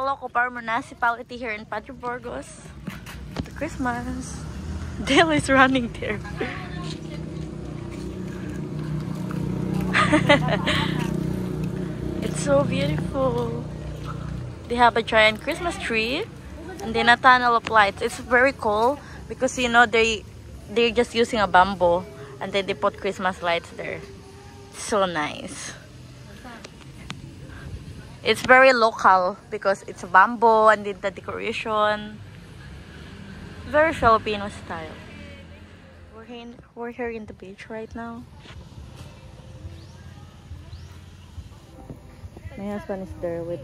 Ilocopar municipality here in Padre Burgos. The Christmas. Dale is running there. It's so beautiful. They have a giant Christmas tree and then a tunnel of lights. It's very cool because you know they're just using a bamboo and then they put Christmas lights there. So nice. It's very local because it's bamboo and then the decoration. Very Filipino style. We're here in the beach right now. My husband is there with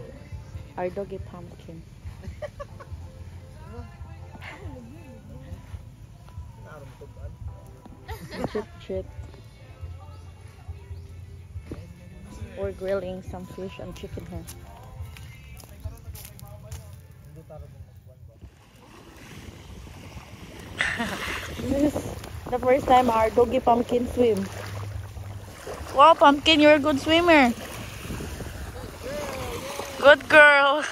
our doggy Pumpkin. Chit. We're grilling some fish and chicken here. This is the first time our doggy Pumpkin swim. Wow, Pumpkin, you're a good swimmer. Good girl.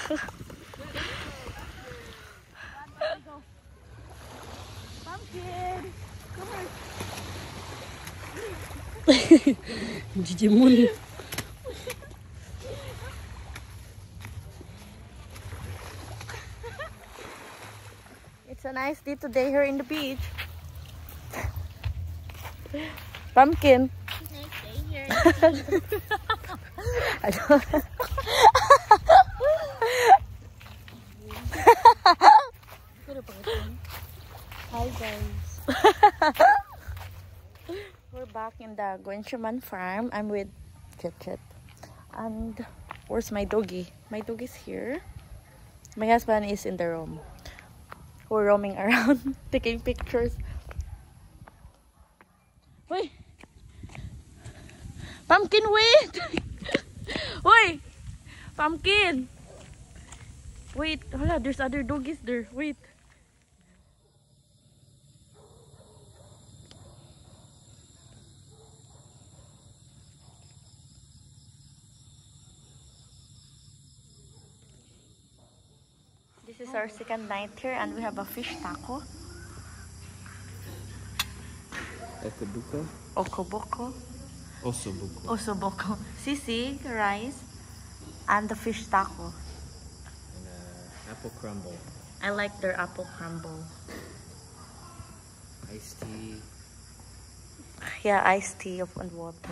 Pumpkin, come here. Gigi Moon. It's a nice day today here in the beach. Pumpkin. Nice day here. I don't Hi guys. We're back in the Guenchaman farm. I'm with Chit. And where's my doggy? My doggy's here. My husband is in the room. We're roaming around taking pictures. Wait! Pumpkin, wait! Wait! Pumpkin! Wait, hold, there's other doggies there. Wait. This is our second night here and we have a fish taco. Okabuko? Okoboko. Osoboko. Osoboko. Sisig, rice, and the fish taco. And apple crumble. I like their apple crumble. Iced tea. Yeah, iced tea and water.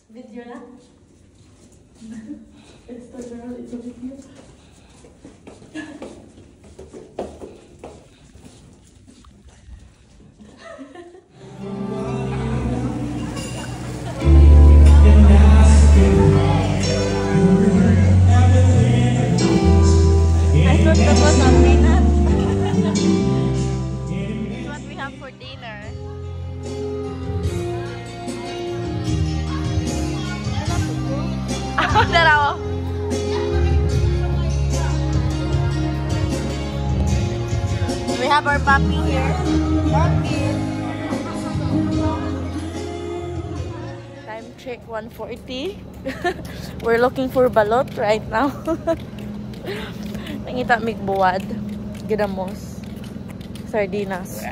Video na? It's the girl, it's a video. I thought that was a dinner. This is what we have for dinner. We have our puppy here. Puppy. Time check 1:40. We're looking for balot right now. Nangita mig buwad. Ginamos. Sardinas.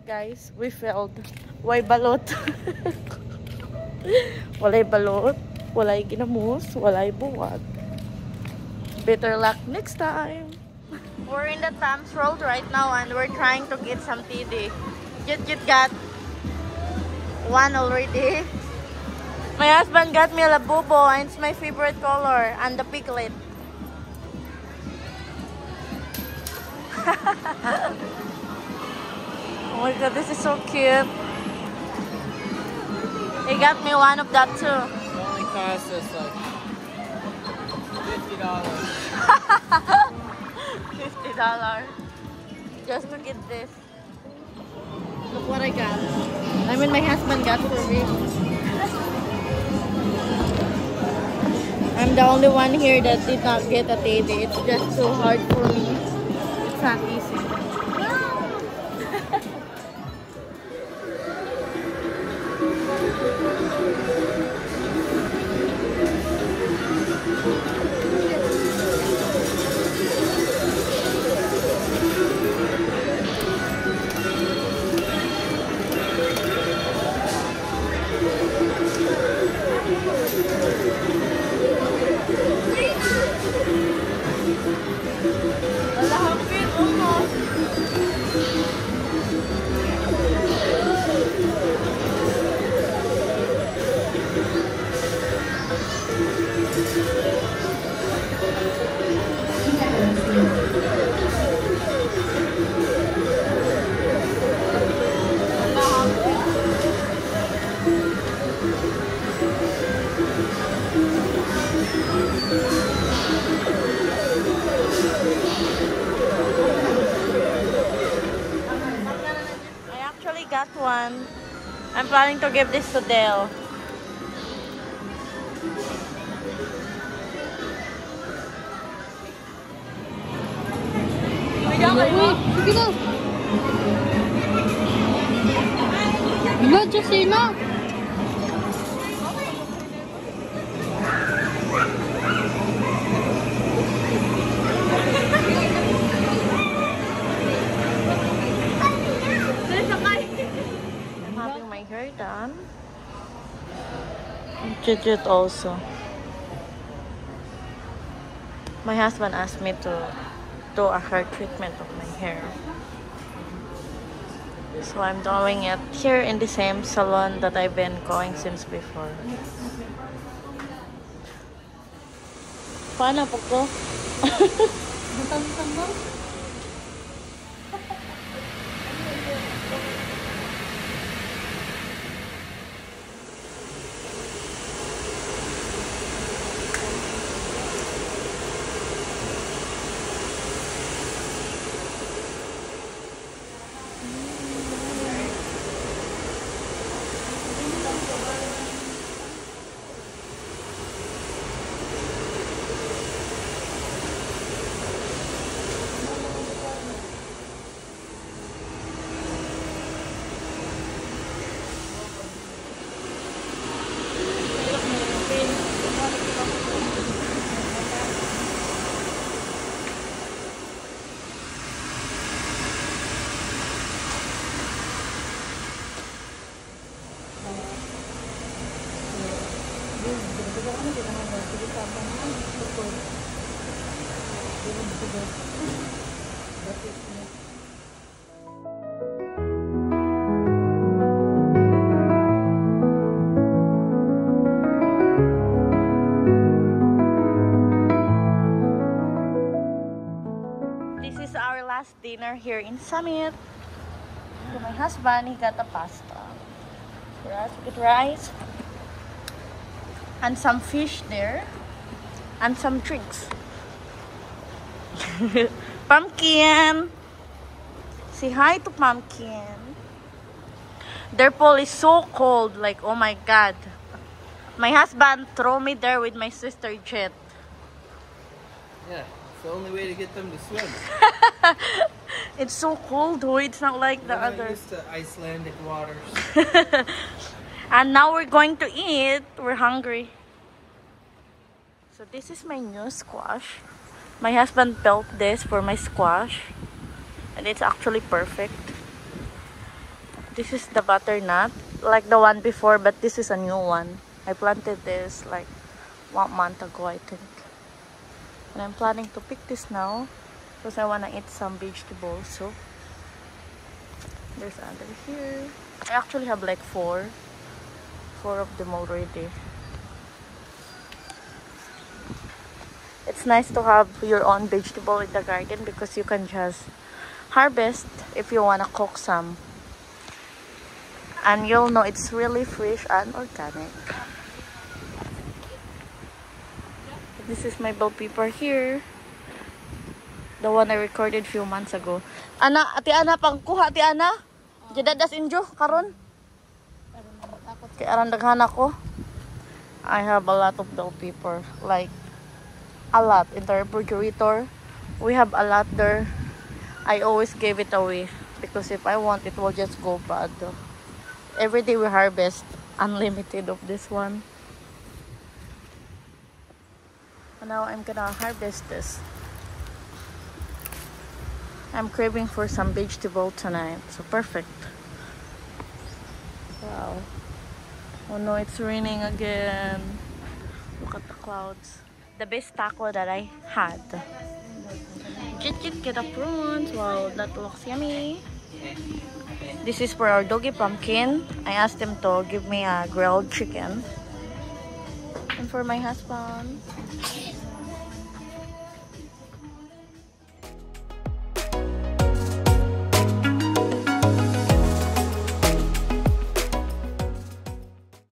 Guys, we failed. Why balot? Walay balot, walay ginamos, walay buwag. Better luck next time. We're in the Tams Road right now and we're trying to get some TD. Jit got one already. My husband got me a labubo and it's my favorite color and the piglet. Oh my god, this is so cute. He got me one of that too. It only cost us like $50. $50 just to get this. Look what I got. I mean, my husband got for me. I'm the only one here that did not get a teddy. It's just so hard for me. It's not easy. Got one. I'm planning to give this to Dale. Sige na. Wala, Josina. Done. Jit also. My husband asked me to do a hair treatment of my hair. So I'm doing it here in the same salon that I've been going since before. Paano po ko? This is our last dinner here in Summit. So my husband, he got a pasta. For us, we get rice. And some fish there. And some drinks. Pumpkin! Say hi to Pumpkin. Their pool is so cold. Like, oh my god. My husband threw me there with my sister Jet. Yeah, it's the only way to get them to swim. It's so cold, though. It's not like the We're not others. used to Icelandic waters. And now we're going to eat. We're hungry. So this is my new squash. My husband built this for my squash, and it's actually perfect. This is the butternut, like the one before, but this is a new one. I planted this like 1 month ago, I think. And I'm planning to pick this now because I want to eat some vegetables. So there's other here. I actually have like four of them already. It's nice to have your own vegetable in the garden because you can just harvest if you want to cook some. And you'll know it's really fresh and organic. This is my bell pepper here. The one I recorded few months ago. Ana, ati Ana, pangkuha ati Ana. Jadadas injo, karon. Kaya aran daghan ako. I have a lot of bell pepper. Like, a lot in the refrigerator. We have a lot there. I always give it away because if I want, it will just go bad. Every day we harvest unlimited of this one. And now I'm gonna harvest this. I'm craving for some vegetable tonight, so perfect. Wow. Oh no, it's raining again. Look at the clouds. The best taco that I had. Get a prawns. Wow, that looks yummy. This is for our doggy pumpkin. I asked him to give me a grilled chicken. And for my husband,